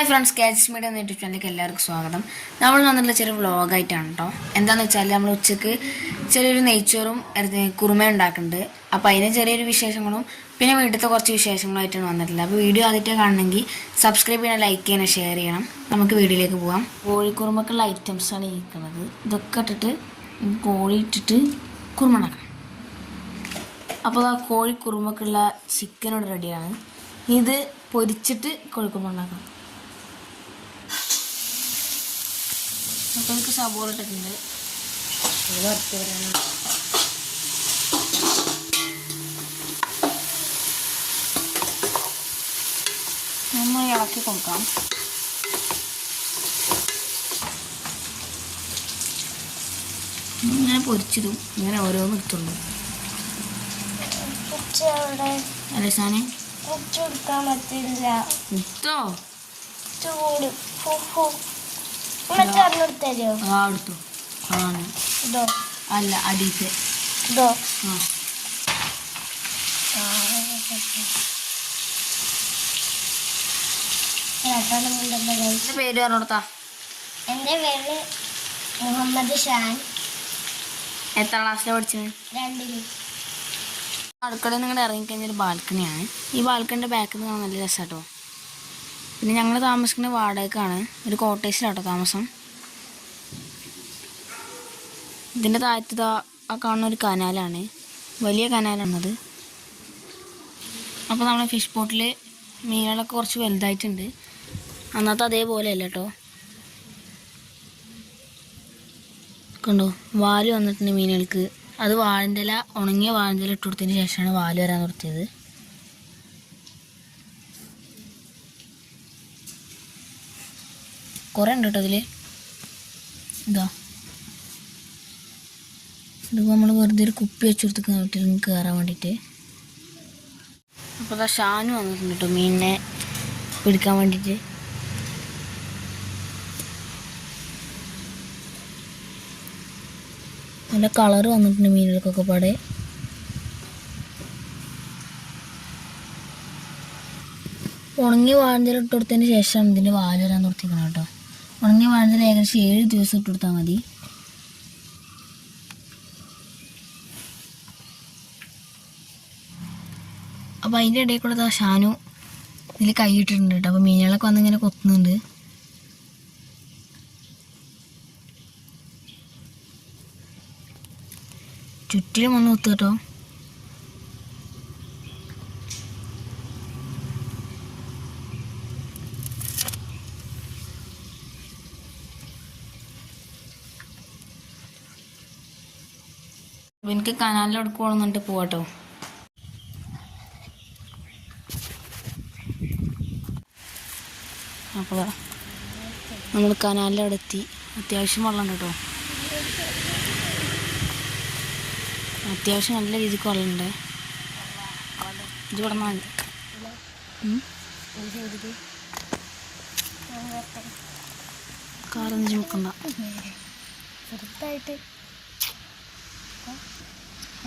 Hi friends, Katz media എന്ന YouTube ചാനലിലേക്ക് എല്ലാവർക്കും സ്വാഗതം. നമ്മൾ വന്നിട്ടുള്ള ചെറിയ വ്ളോഗായിട്ടാണ് കേട്ടോ. എന്താണെന്ന് വെച്ചാൽ നമ്മൾ ഉച്ചയ്ക്ക് ചെറിയൊരു നെയ്ച്ചോറും കുറുമയും ഉണ്ടാക്കുന്നുണ്ട്. അപ്പോൾ അതിന് ചെറിയൊരു വിശേഷങ്ങളും പിന്നെ വീട്ടിലത്തെ കുറച്ച് വിശേഷങ്ങളുമായിട്ടാണ് വന്നിട്ടുള്ളത്. അപ്പോൾ വീഡിയോ ആദ്യമായിട്ട് കാണണമെങ്കിൽ സബ്സ്ക്രൈബ് ചെയ്യണം, ലൈക്ക് ചെയ്യണം, ഷെയർ ചെയ്യണം. നമുക്ക് വീഡിയോയിലേക്ക് പോകാം. കോഴിക്കുറുമക്കുള്ള ഐറ്റംസാണ് ഇരിക്കുന്നത്. ഇതൊക്കെ ഇട്ടിട്ട് കോഴി ഇട്ടിട്ട് കുറുമ ഉണ്ടാക്കണം. അപ്പോൾ ആ കോഴിക്കുറുമക്കുള്ള ചിക്കനോട് റെഡിയാണ്. ഇത് പൊരിച്ചിട്ട് കോഴിക്കുറുമ ഉണ്ടാക്കണം. അപ്പോൾ എനിക്ക് സബോള ഇട്ടിട്ടുണ്ട്. വറുത്ത് വരാനാണ്. നമ്മൾ ഇളക്കി കൊടുക്കാം. ഇങ്ങനെ പൊരിച്ചിടും, ഇങ്ങനെ ഓരോന്ന് എടുത്തുള്ളൂ. അല്ലേ സാനെ കൊടുക്കാൻ പറ്റില്ല. ഇട്ടോ എടുത്തു. ആണ് അല്ല അടിയിട്ട് പേര് പറഞ്ഞോടത്താ. എൻ്റെ പേര് മുഹമ്മദ് ഷാൻ. എത്രാം ക്ലാസ്സിലാണ് പഠിച്ചത്? 2ൽ. അടുക്കളയിൽ നിങ്ങളുടെ ഇറങ്ങിക്കഴിഞ്ഞൊരു ബാൽക്കണിയാണ്. ഈ ബാൽക്കണിൻ്റെ ബാക്കിൽ നിന്ന് കാണാൻ നല്ല രസമാട്ടോ. പിന്നെ ഞങ്ങൾ താമസിക്കുന്ന വാടകയ്ക്കാണ്, ഒരു കോട്ടേഴ്സിലാട്ടോ താമസം. ഇതിൻ്റെ താഴത്ത് ആ കാണുന്ന ഒരു കനാലാണ്, വലിയ കനാലാണത്. അപ്പോൾ നമ്മളെ ഫിഷ് പോട്ടിൽ മീനുകളൊക്കെ കുറച്ച് വലുതായിട്ടുണ്ട്. അന്നത്തെ അതേപോലെ അല്ല കേട്ടോ. കണ്ടോ, വാല് വന്നിട്ടുണ്ട് മീനുകൾക്ക്. അത് വാഴൻ്റെ ഇല, ഉണങ്ങിയ വാഴൻ്റെ ഇല ഇട്ട് കൊടുത്തതിന് ശേഷമാണ് വാല് വരാൻ നിർത്തിയത്. കുറേ ഉണ്ട് കേട്ടോ അതിൽ. ഇതാ ഇതിപ്പോൾ നമ്മൾ വെറുതെ ഒരു കുപ്പി വെച്ച് കൊടുത്ത് വീട്ടിൽ കയറാൻ വേണ്ടിയിട്ട്. അപ്പോൾ അതാ ഷാനു വന്നിട്ടുണ്ട് കേട്ടോ മീനിനെ പിടിക്കാൻ വേണ്ടിയിട്ട്. നല്ല കളറ് വന്നിട്ടുണ്ട് മീനുകൾക്കൊക്കെ പാടെ. ഉണങ്ങിയ വാഴഞ്ചല ഇട്ട് കൊടുത്തതിന് ശേഷം ഇതിൻ്റെ വാല് വരാൻ നിർത്തിക്കണം കേട്ടോ. ഉണങ്ങിയ വാഴഞ്ചല ഏകദേശം 7 ദിവസം ഇട്ട് കൊടുത്താൽ മതി. അപ്പോൾ അതിൻ്റെ ഇടയിൽ കൂടെ ഷാനു ഇതിൽ കൈയിട്ടിട്ടുണ്ട് കേട്ടോ. അപ്പോൾ മീനുകളൊക്കെ വന്നിങ്ങനെ കൊത്തുന്നുണ്ട്. ചുറ്റിലും വന്ന് കൊത്തു കേട്ടോ. എനിക്ക് കനാലിൽ എടുക്കുവാണെന്നിട്ട് പോവാട്ടോ. അപ്പോൾ നമ്മൾ കനാലിൻ്റെ അവിടെ എത്തി. അത്യാവശ്യം വെള്ളമുണ്ട് കേട്ടോ. അത്യാവശ്യം നല്ല രീതിക്ക് വെള്ളമുണ്ട്. ഇത് കിടന്നാൽ കാറൊന്നും ചുമക്കണ്ട.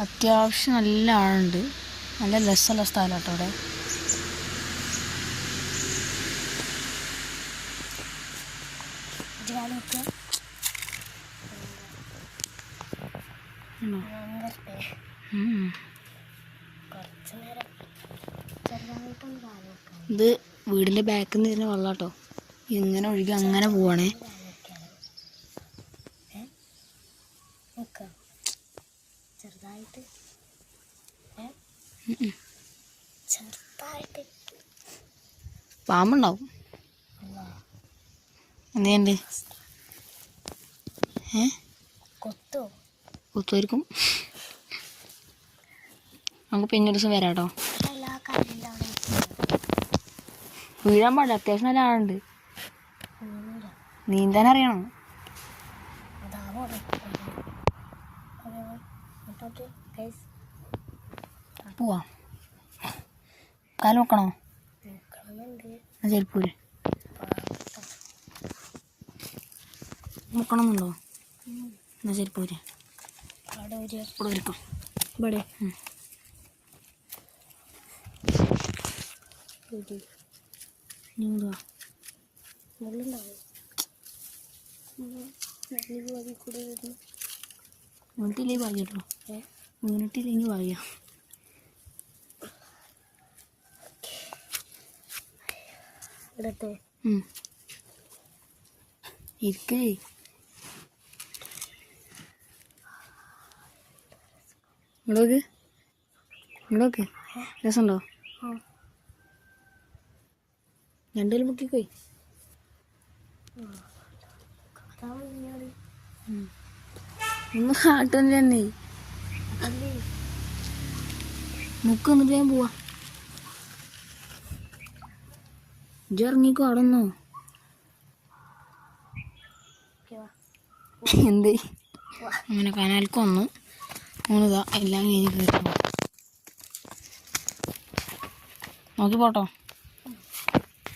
അത്യാവശ്യം നല്ല ആഴുണ്ട്. നല്ല രസമുള്ള സ്ഥലം കേട്ടോ അവിടെ. ഇത് വീടിൻ്റെ ബാക്കിൽ നിന്ന് വരുന്ന വെള്ളം കേട്ടോ. ഇങ്ങനെ ഒഴുകി അങ്ങനെ പോവാണേ. പാമ്പുണ്ടാവും. എന്തുണ്ട് കൊത്തുമായിരിക്കും. നമുക്ക് പിന്നെ ഒരു ദിവസം വരാം കേട്ടോ. വീഴാൻ പാടില്ല. അത്യാവശ്യം നല്ല ആളുണ്ട്. നീന്താൻ അറിയണം. പോവാ. കാല് നോക്കണോ? ചെരുപ്പൂര് നോക്കണമെന്നുണ്ടോ? എന്നാ ചെരുപ്പൂര് ഇവിടെ വരക്കും. ഇവിടെ മുള്ളുണ്ടാവും. കൂടെ വരുന്നു. വീണിട്ടില്ലേ ഭാഗ്യട്ടോ. വീണിട്ടില്ലെങ്കിൽ ഭാഗ്യ. ഇടട്ടെ. ഇരിക്കേ. ഇങ്ങോട്ട് രസമുണ്ടോ? രണ്ടുപേരും മുക്കിപ്പോയി. ഒന്ന് കാട്ടുന്നില്ല തന്നെ. മുക്ക് വന്നിട്ട് ഞാൻ പോവാ. ഇജ്ജ് ഇറങ്ങിക്കോ അവിടെ നിന്നോ. എന്ത് അങ്ങനെ കനാൽക്ക് വന്നു. മൂന്നിതാ എല്ലാം കഴിഞ്ഞ് കയറി. നോക്കി പോട്ടോ.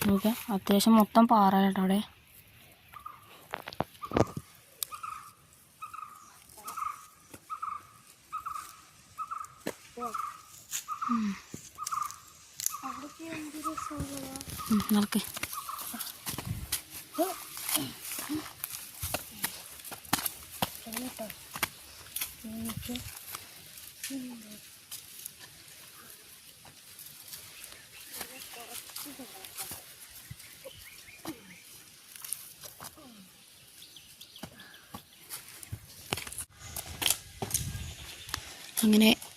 നോക്കാം, അത്യാവശ്യം മൊത്തം പാറ കേട്ടോ അവിടെ. നടക്ക്.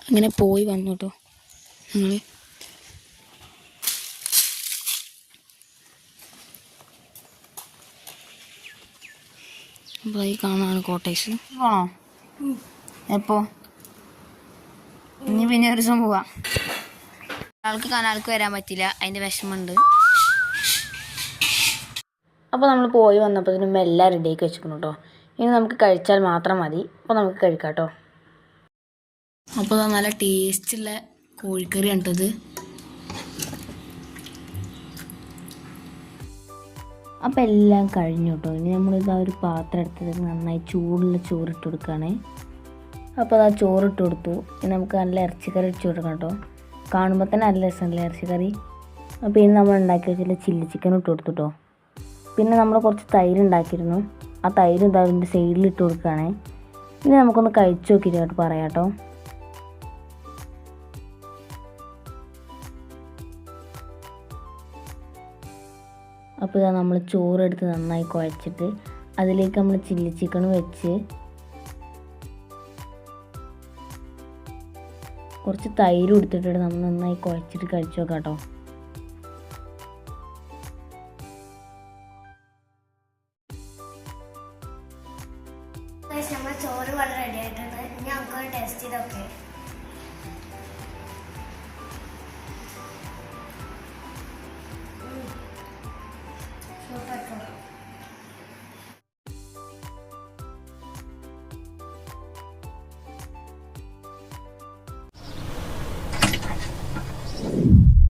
അങ്ങനെ പോയി വന്നു കേട്ടോ ഞങ്ങൾ. അപ്പോൾ ഈ കാണാണ് കോട്ടേഴ്സ്. ആണോ? എപ്പോ? ഇനി പിന്നെ ഒരു ദിവസം പോവാം. ആൾക്ക് കനാൽക്ക് വരാൻ പറ്റില്ല, അതിൻ്റെ വിഷമമുണ്ട്. അപ്പോൾ നമ്മൾ പോയി വന്നപ്പോഴത്തേനും എല്ലാം റെഡിയാക്കി വെച്ചിരിക്കുന്നു കേട്ടോ. ഇനി നമുക്ക് കഴിച്ചാൽ മാത്രം മതി. അപ്പോൾ നമുക്ക് കഴിക്കാം കേട്ടോ. അപ്പോൾ നല്ല ടേസ്റ്റുള്ള കോഴിക്കറി കണ്ടത്. അപ്പോൾ എല്ലാം കഴിഞ്ഞു കേട്ടോ. ഇനി നമ്മളിതാ ഒരു പാത്രം എടുത്തിട്ട് നന്നായി ചൂടുള്ള ചോറിട്ട് കൊടുക്കുകയാണേ. അപ്പോൾ അതാ ചോറിട്ട് കൊടുത്തു. ഇനി നമുക്ക് നല്ല ഇറച്ചിക്കറി ഇട്ട് കൊടുക്കാം കേട്ടോ. കാണുമ്പോൾ തന്നെ നല്ല രസമല്ലേ ഇറച്ചിക്കറി. അപ്പോൾ ഇനി നമ്മൾ ഉണ്ടാക്കി വെച്ചിട്ട് ചില്ലി ചിക്കൻ ഇട്ട് കൊടുത്തു കേട്ടോ. പിന്നെ നമ്മൾ കുറച്ച് തൈര് ഉണ്ടാക്കിയിരുന്നു. ആ തൈര് ഇതാ അതിൻ്റെ സൈഡിൽ ഇട്ട് കൊടുക്കുകയാണേ. ഇനി നമുക്കൊന്ന് കഴിച്ചു നോക്കിയിട്ട് കേട്ടോ പറയാം കേട്ടോ. അപ്പോൾ ഇതാ നമ്മൾ ചോറെടുത്ത് നന്നായി കുഴച്ചിട്ട് അതിലേക്ക് നമ്മൾ ചില്ലി ചിക്കൻ വെച്ച് കുറച്ച് തൈര് കൊടുത്തിട്ട് നമ്മൾ നന്നായി കുഴച്ചിട്ട് കഴിച്ചു നോക്കാം കേട്ടോ. നമ്മുടെ ചോറ് വളരെ റെഡി ആയിട്ടുണ്ട്. ഇനി നമുക്ക് ടേസ്റ്റ് ചെയ്തൊക്കെ